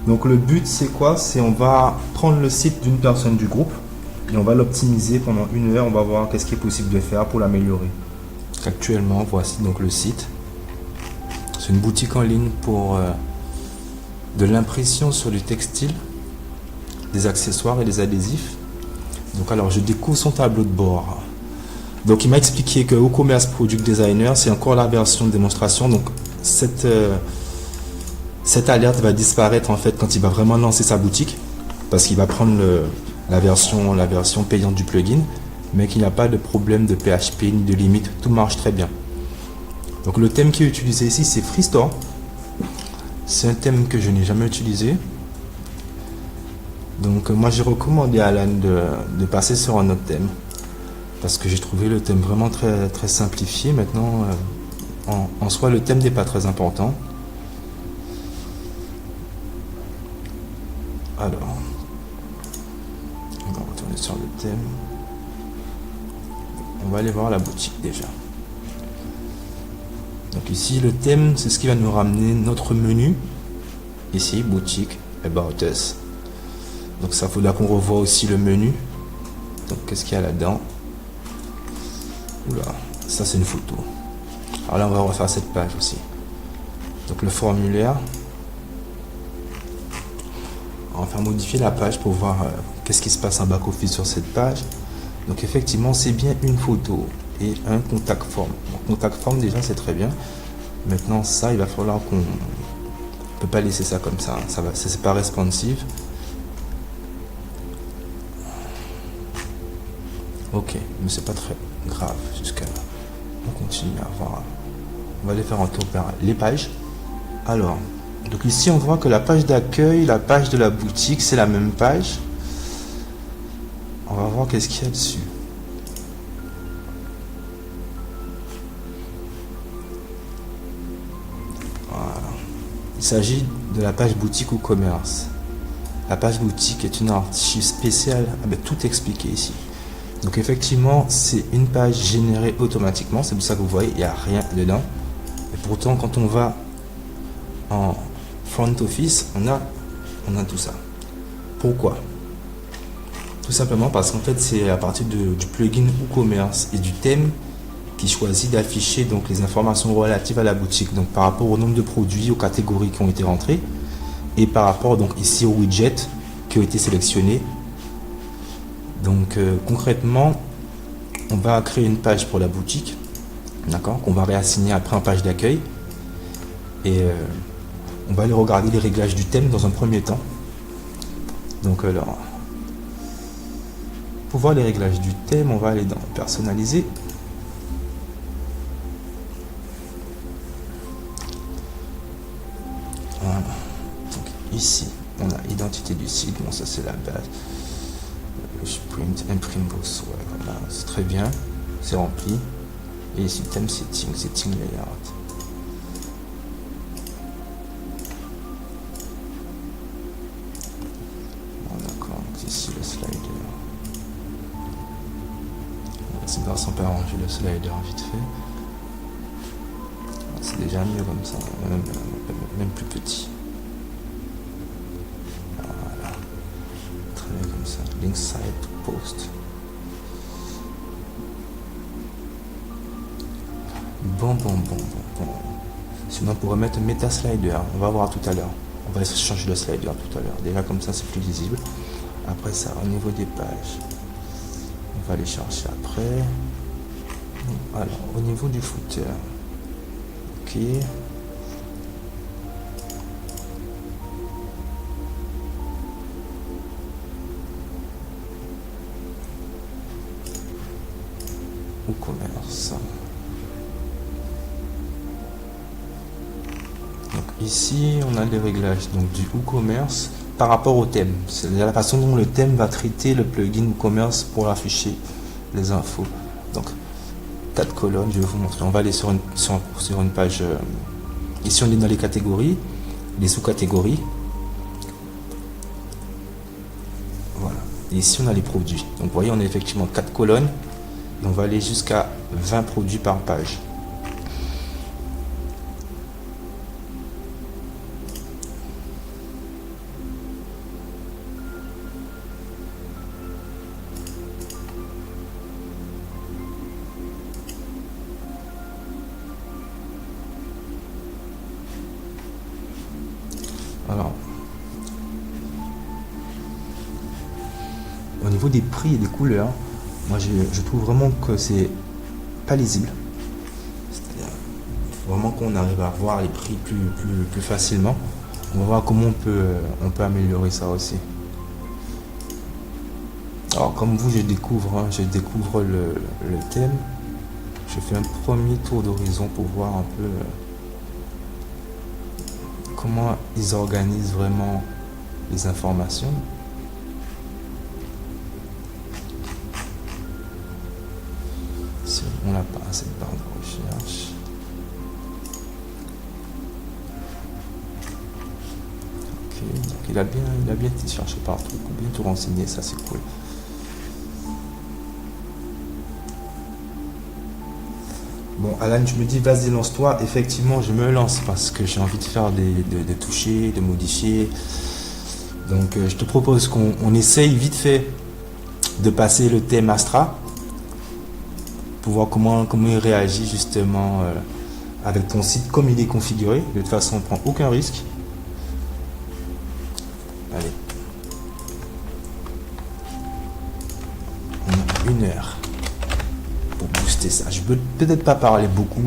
Donc le but c'est quoi? C'est on va prendre le site d'une personne du groupe et on va l'optimiser pendant 1 heure. On va voir qu'est-ce qui est possible de faire pour l'améliorer. Actuellement, voici donc le site. C'est une boutique en ligne pour de l'impression sur du textile, des accessoires et des adhésifs. Donc alors je découvre son tableau de bord. Donc il m'a expliqué que WooCommerce Product Designer c'est encore la version de démonstration. Donc cette alerte va disparaître en fait quand il va vraiment lancer sa boutique, parce qu'il va prendre la version payante du plugin, mais qu'il n'y a pas de problème de PHP ni de limite, tout marche très bien. Donc le thème qui est utilisé ici c'est Freestore. C'est un thème que je n'ai jamais utilisé. Donc moi j'ai recommandé à Alan de passer sur un autre thème, parce que j'ai trouvé le thème vraiment très, très simplifié. Maintenant en soi le thème n'est pas très important. Alors on va retourner sur le thème. On va aller voir la boutique déjà. Donc ici le thème c'est ce qui va nous ramener notre menu. Ici boutique About Us. Donc ça faudra qu'on revoie aussi le menu. Donc qu'est-ce qu'il y a là-dedans? Oula, ça c'est une photo. Alors là on va refaire cette page aussi. Donc le formulaire. On va faire modifier la page pour voir qu'est-ce qui se passe en back-office sur cette page. Donc effectivement c'est bien une photo et un contact form. Donc contact form déjà c'est très bien. Maintenant ça il va falloir qu'on peut pas laisser ça comme ça. Ça va, c'est pas responsive. Ok, mais c'est pas très grave jusqu'à là. On continue à voir. On va aller faire un tour par les pages. Alors, donc ici on voit que la page d'accueil, la page de la boutique, c'est la même page. On va voir qu'est-ce qu'il y a dessus. Voilà. Il s'agit de la page boutique ou commerce. La page boutique est une archive spéciale avec tout expliqué ici. Donc effectivement c'est une page générée automatiquement, c'est pour ça que vous voyez il n'y a rien dedans. Et pourtant quand on va en front office on a tout ça. Pourquoi? Tout simplement parce qu'en fait c'est à partir du plugin WooCommerce et du thème qui choisit d'afficher donc les informations relatives à la boutique, donc par rapport au nombre de produits, aux catégories qui ont été rentrées, et par rapport donc ici aux widgets qui ont été sélectionnés. Donc concrètement on va créer une page pour la boutique, d'accord, qu'on va réassigner après en page d'accueil, et on va aller regarder les réglages du thème dans un premier temps. Donc alors pour voir les réglages du thème on va aller dans personnaliser. Voilà. Donc ici on a identité du site, bon ça c'est la base. Print, imprime box, ouais, voilà, c'est très bien, c'est rempli. Et ici thème setting layout. Bon, d'accord, donc ici le slider. C'est grâce on peut arranger le slider vite fait. C'est déjà mieux comme ça, même plus petit. Comme ça, link site to post. Bon. Sinon on pourrait mettre meta slider, on va voir tout à l'heure. On va changer le slider tout à l'heure. Déjà comme ça c'est plus lisible. Après ça, au niveau des pages, on va les chercher après. Alors au niveau du footer, ok. WooCommerce. Donc ici on a les réglages donc du WooCommerce par rapport au thème. C'est la façon dont le thème va traiter le plugin WooCommerce pour afficher les infos. Donc 4 colonnes, je vais vous montrer. On va aller sur une page. Ici on est dans les catégories, les sous-catégories. Voilà. Et ici on a les produits. Donc vous voyez on a effectivement 4 colonnes. Et on va aller jusqu'à 20 produits par page. Alors, au niveau des prix et des couleurs, moi je trouve vraiment que c'est pas lisible. C'est-à-dire, il faut vraiment qu'on arrive à voir les prix plus facilement. On va voir comment on peut améliorer ça aussi. Alors comme vous, je découvre le thème. Je fais un premier tour d'horizon pour voir un peu comment ils organisent vraiment les informations. Si on n'a pas cette barre de recherche. Ok, donc il a bien été cherché partout, bien tout renseigné, ça c'est cool. Bon, Alan, je me dis, vas-y, lance-toi. Effectivement, je me lance parce que j'ai envie de faire de toucher, de modifier. Donc, je te propose qu'on essaye vite fait de passer le thème Astra pour voir comment il réagit justement avec ton site comme il est configuré. De toute façon, on ne prend aucun risque. Allez. On a 1 heure. Pour booster ça. Je peux peut-être pas parler beaucoup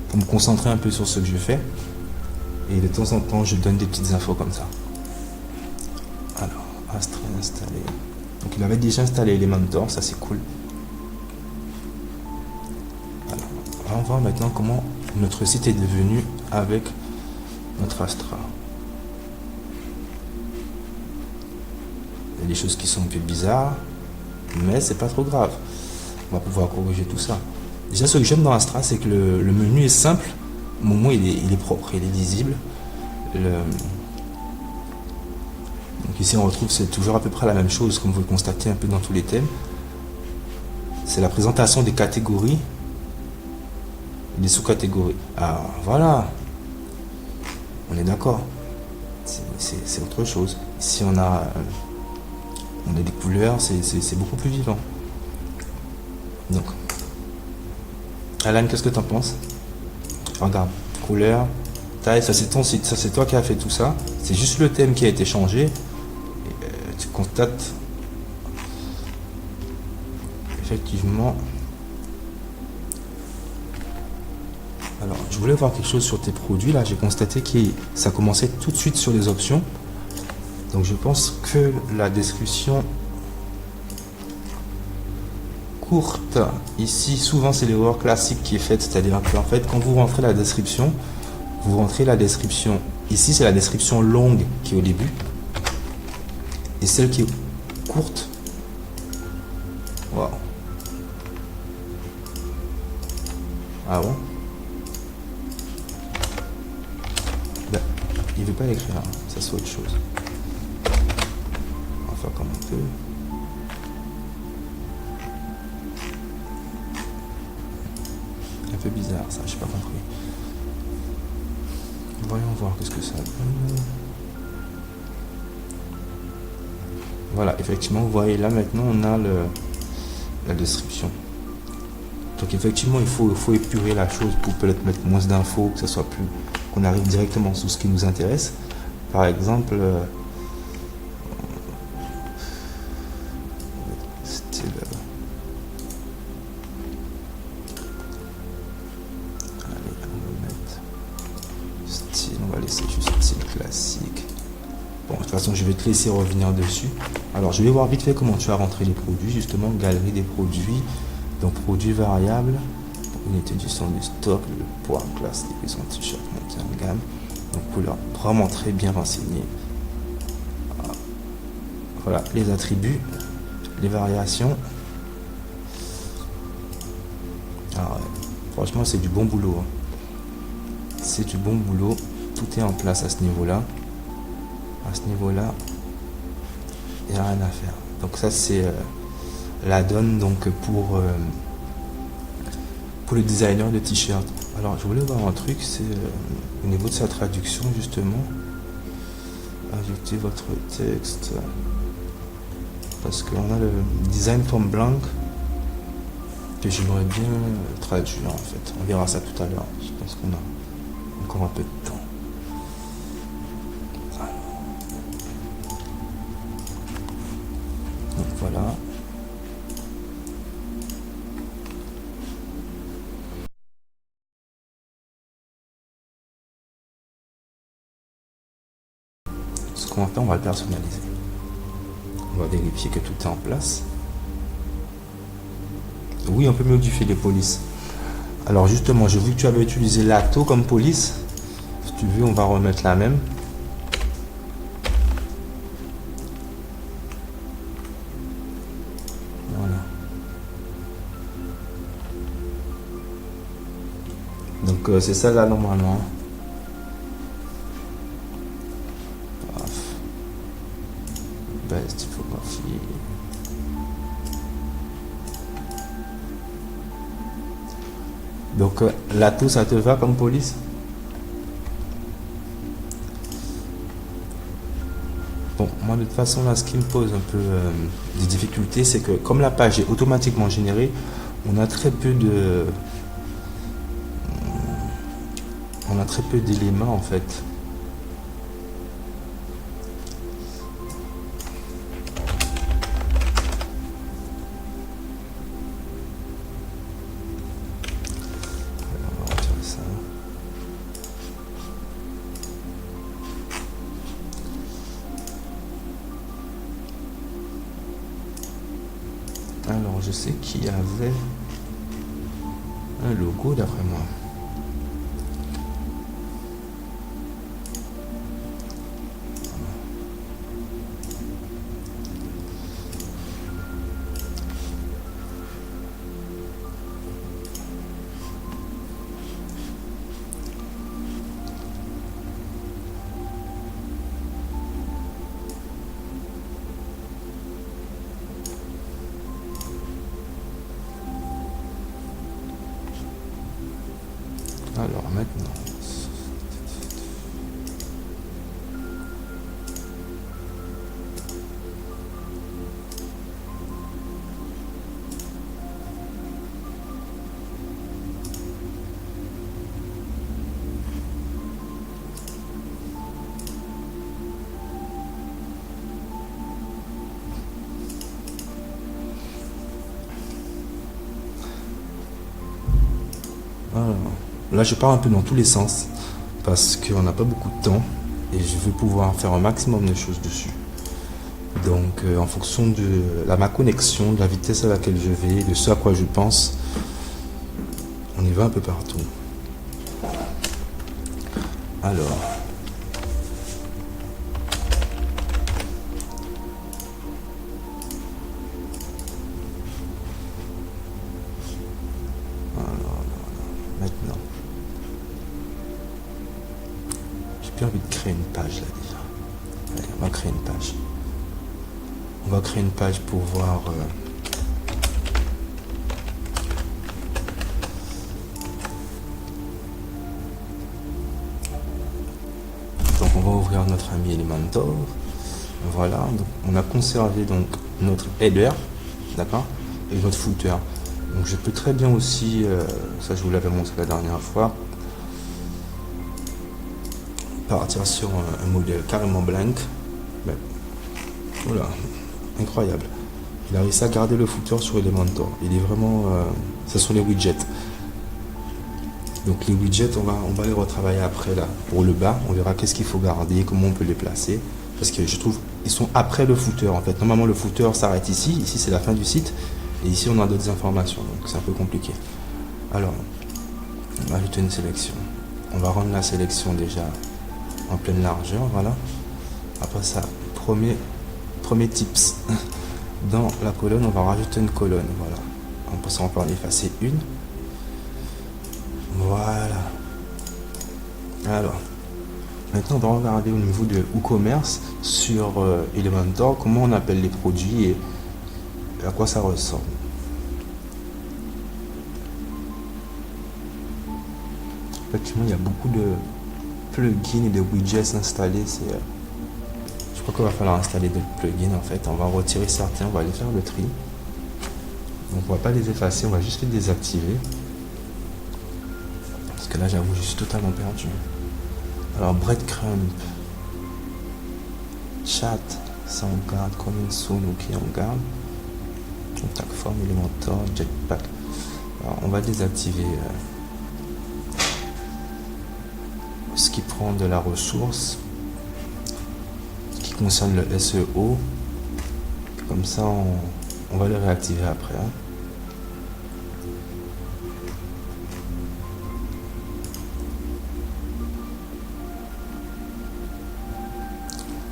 pour me concentrer un peu sur ce que je fais, et de temps en temps je donne des petites infos comme ça. Alors, Astra installé. Donc il avait déjà installé Elementor, ça c'est cool. Alors, on va voir maintenant comment notre site est devenu avec notre Astra. Il y a des choses qui sont un peu bizarres, mais c'est pas trop grave. On va pouvoir corriger tout ça. Déjà, ce que j'aime dans Astra, c'est que le menu est simple. Au moment, il est propre, il est lisible. Donc ici, on retrouve, c'est toujours à peu près la même chose, comme vous le constatez un peu dans tous les thèmes. C'est la présentation des catégories et des sous-catégories. Ah, voilà. On est d'accord. C'est autre chose. Ici, on a des couleurs, c'est beaucoup plus vivant. Donc, Alan, qu'est-ce que tu en penses? Regarde, couleur, taille, ça c'est ton site, ça c'est toi qui as fait tout ça. C'est juste le thème qui a été changé. Et, tu constates effectivement. Alors, je voulais voir quelque chose sur tes produits. Là, j'ai constaté que ça commençait tout de suite sur les options. Donc, je pense que la description courte ici, souvent c'est l'erreur classique qui est faite, c'est-à-dire qu'en fait quand vous rentrez la description, ici c'est la description longue qui est au début, et celle qui est courte, waouh, ah bon, ben, il veut pas écrire, hein. Ça c'est autre chose, on va faire comme on peut. Un peu bizarre ça, j'ai pas compris. Voyons voir qu'est-ce que ça donne. Voilà, effectivement, vous voyez là maintenant on a la description. Donc effectivement il faut épurer la chose pour peut-être mettre moins d'infos, que ça soit plus, qu'on arrive directement sur ce qui nous intéresse. Par exemple, je vais te laisser revenir dessus. Alors je vais voir vite fait comment tu as rentré les produits, justement, galerie des produits, donc produits variables, unité du son du stock, le poids, classe, son t-shirt, monté en gamme, donc couleur vraiment très bien renseigné. Voilà les attributs, les variations. Alors, ouais, franchement c'est du bon boulot, hein. C'est du bon boulot, tout est en place à ce niveau-là. À ce niveau-là, il n'y a rien à faire. Donc ça c'est la donne donc pour le designer de t-shirt. Alors je voulais voir un truc, c'est au niveau de sa traduction justement. Ajoutez votre texte, parce qu'on a le design from blank que j'aimerais bien traduire en fait. On verra ça tout à l'heure. Je pense qu'on a encore un peu de temps. Voilà. Ce qu'on va faire, on va le personnaliser. On va vérifier que tout est en place. Oui, on peut modifier les polices. Alors justement, j'ai vu que tu avais utilisé l'ATO comme police. Si tu veux, on va remettre la même. Voilà. Donc c'est ça là normalement. Best typographie. Donc l'ATO, ça te va comme police? Bon, moi de toute façon là, ce qui me pose un peu des difficultés, c'est que comme la page est automatiquement générée, on a très peu d'éléments en fait. On va retirer ça. Alors, je sais qu'il y avait un logo d'après moi. Alors maintenant, là je pars un peu dans tous les sens parce qu'on n'a pas beaucoup de temps et je veux pouvoir faire un maximum de choses dessus. Donc en fonction de ma connexion, de la vitesse à laquelle je vais, de ce à quoi je pense, on y va un peu partout. Alors, maintenant, j'ai plus envie de créer une page là déjà. Allez, on va créer une page. On va créer une page pour voir donc on va ouvrir notre ami Elementor. Voilà, donc on a conservé donc notre header, d'accord, et notre footer. Donc je peux très bien aussi, ça je vous l'avais montré la dernière fois, partir sur un modèle carrément blank. Mais, voilà, incroyable. Il a réussi à garder le footer sur Elementor. Il est vraiment, ce sont les widgets. Donc les widgets, on va les retravailler après là. Pour le bas, on verra qu'est-ce qu'il faut garder, comment on peut les placer. Parce que je trouve ils sont après le footer en fait. Normalement le footer s'arrête ici. Ici c'est la fin du site. Et ici on a d'autres informations. Donc c'est un peu compliqué. Alors, on va ajouter une sélection. On va rendre la sélection déjà en pleine largeur. Voilà. Après ça, premier tips. Dans la colonne, on va rajouter une colonne. Voilà. En passant, on va en effacer une. Voilà. Alors, maintenant, on va regarder au niveau de WooCommerce sur Elementor, comment on appelle les produits et à quoi ça ressemble. Effectivement, il y a beaucoup de plugins et de widgets installés. Je crois qu'il va falloir installer d'autres plugins en fait. On va retirer certains, on va aller faire le tri. Donc, on va pas les effacer, on va juste les désactiver. Parce que là, j'avoue, je suis totalement perdu. Alors, breadcrumb, chat, ça on garde, coming soon, ok, on garde. Contact form, Elementor, Jetpack. Alors, on va désactiver ce qui prend de la ressource, ce qui concerne le SEO. Comme ça, on va le réactiver après.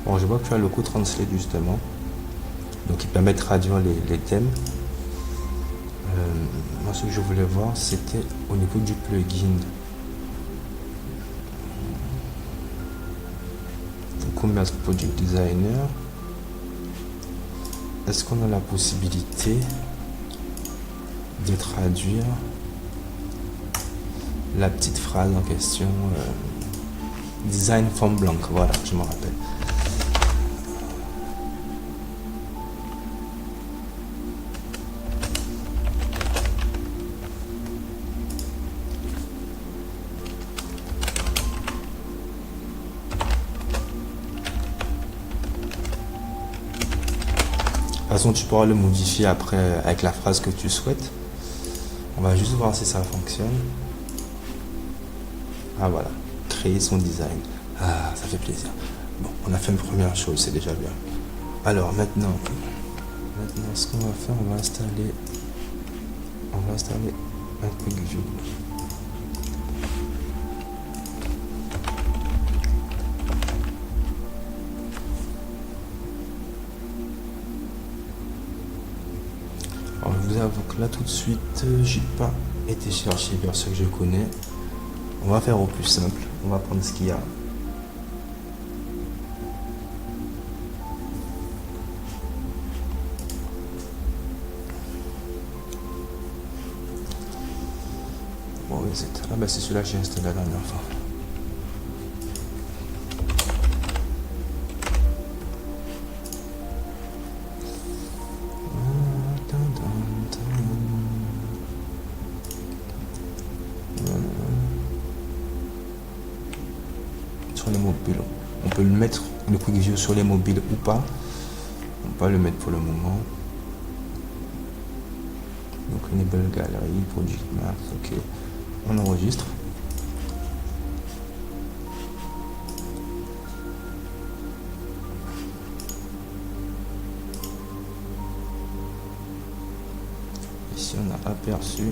Bon, je vois que tu as le Loco Translate justement, donc il permet de traduire les thèmes. Moi, ce que je voulais voir, c'était au niveau du plugin. Commerce Project Designer. Est-ce qu'on a la possibilité de traduire la petite phrase en question? Design form blank, voilà, je me rappelle. De toute façon, tu pourras le modifier après avec la phrase que tu souhaites. On va juste voir si ça fonctionne. Ah voilà, créer son design. Ah, ça fait plaisir. Bon, on a fait une première chose, c'est déjà bien. Alors maintenant, ce qu'on va faire, on va installer un quick view. Alors, je vous avoue que là tout de suite, j'ai pas été chercher vers ce que je connais. On va faire au plus simple. On va prendre ce qu'il y a. Bon, c'est celui-là que j'ai installé la dernière fois. Sur les mobiles, on peut le mettre, le quick view sur les mobiles ou pas. On va pas le mettre pour le moment. Donc enable galerie, project max, ok. On enregistre. Ici on a aperçu.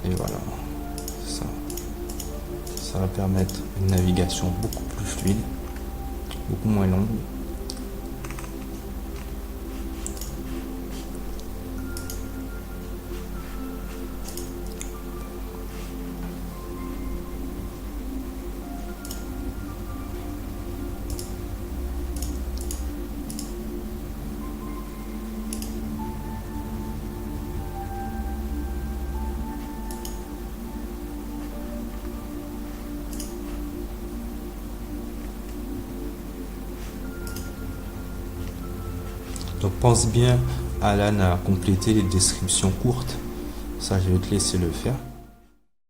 Et voilà. Ça va permettre une navigation beaucoup plus fluide, beaucoup moins longue. Donc pense bien, Alan, à compléter les descriptions courtes. Ça, je vais te laisser le faire.